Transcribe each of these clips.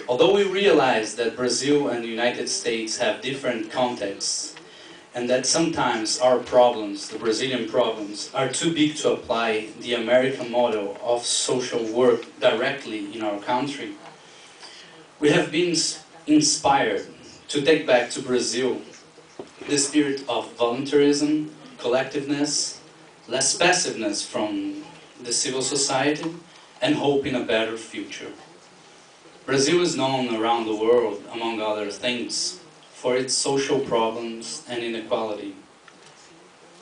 Although we realize that Brazil and the United States have different contexts, and that sometimes our problems, the Brazilian problems, are too big to apply the American model of social work directly in our country, we have been inspired to take back to Brazil the spirit of voluntarism, collectiveness, less passiveness from the civil society, and hope in a better future. Brazil is known around the world, among other things, for its social problems and inequality.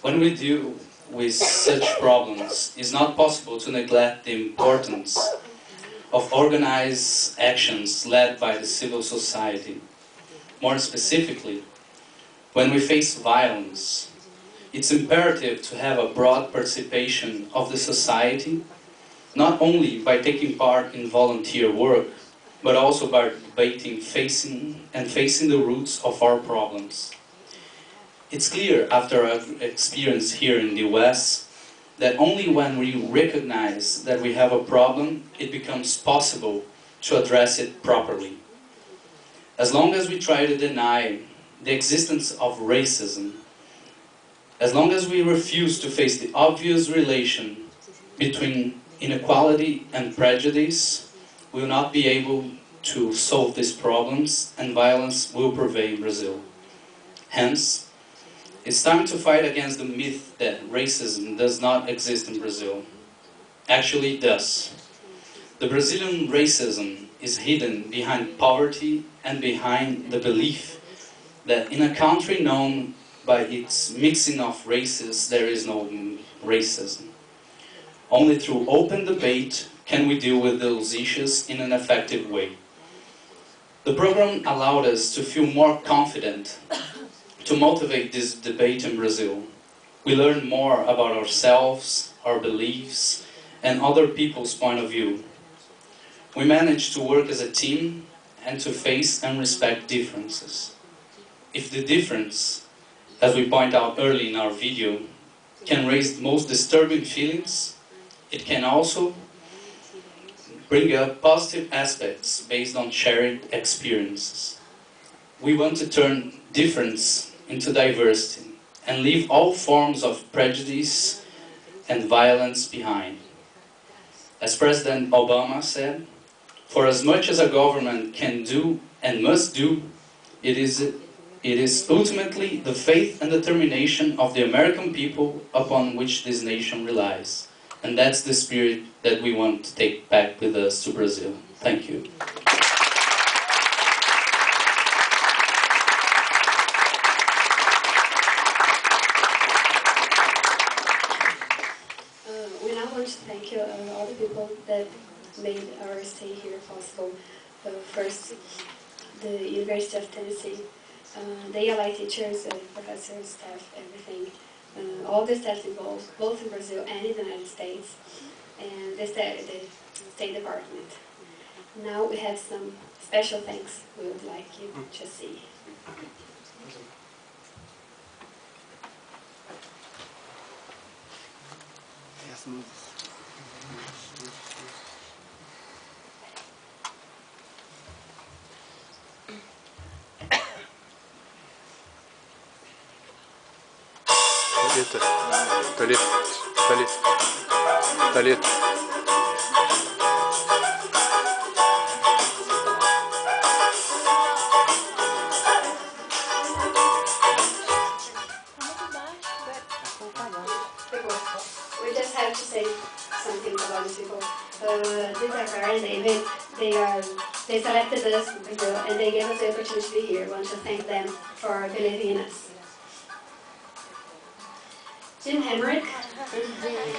When we deal with such problems, it's not possible to neglect the importance of organized actions led by the civil society. More specifically, when we face violence, it's imperative to have a broad participation of the society, not only by taking part in volunteer work, but also by debating, facing the roots of our problems. It's clear after our experience here in the US that only when we recognize that we have a problem, it becomes possible to address it properly. As long as we try to deny the existence of racism, as long as we refuse to face the obvious relation between inequality and prejudice, we will not be able to solve these problems, and violence will prevail in Brazil. Hence, it's time to fight against the myth that racism does not exist in Brazil. Actually, it does. The Brazilian racism is hidden behind poverty and behind the belief that in a country known by its mixing of races, there is no racism. Only through open debate can we deal with those issues in an effective way. The program allowed us to feel more confident to motivate this debate in Brazil. We learned more about ourselves, our beliefs, and other people's point of view. We managed to work as a team and to face and respect differences. If the difference, as we point out early in our video, can raise the most disturbing feelings, it can also bring up positive aspects based on shared experiences. We want to turn difference into diversity and leave all forms of prejudice and violence behind. As President Obama said, for as much as a government can do and must do, it is ultimately the faith and determination of the American people upon which this nation relies. And that's the spirit that we want to take back with us to Brazil. Thank you. We now want to thank you, all the people that made our stay here possible. First, the University of Tennessee, the ELI teachers, professors, staff, everything. All the staff involved, both in Brazil and in the United States, and the State Department. Now we have some special thanks we would like you to see. Talita. We just have to say something about these people. Dakar and David, they selected us and they gave us the opportunity to be here. I want to thank them for believing in us. Jim Hemrick,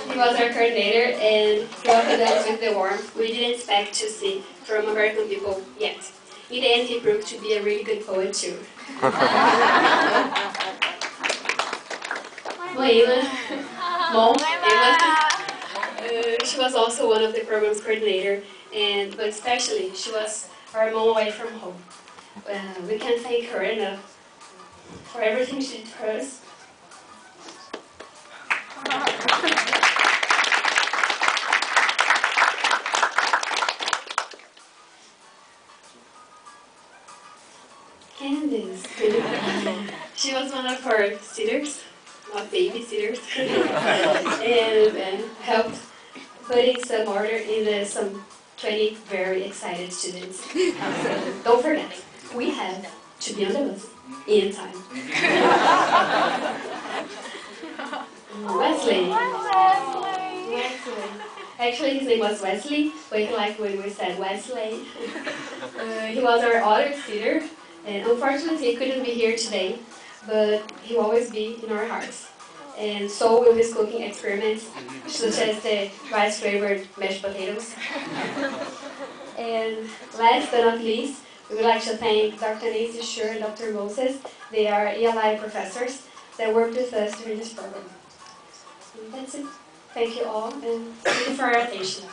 he was our coordinator and he welcomed us with the warmth we didn't expect to see from American people yet. In the end, he proved to be a really good poet too. Moema, she was also one of the program's coordinator, but especially she was our mom away from home. We can't thank her enough for everything she did for us. Candis. She was one of our sitters, not babysitters, and helped putting some order in some 20 very excited students. So don't forget, we have to be on the bus in time. Wesley. Actually, his name was Wesley, but he liked when we said Wesley. He was our other sitter, and unfortunately he couldn't be here today, but he will always be in our hearts. And so will his cooking experiments, such as the rice-flavored mashed potatoes. And last but not least, we would like to thank Dr. Nancy Schur and Dr. Moses. They are ELI professors that worked with us during this program. And that's it. Thank you all, and thank you for your attention.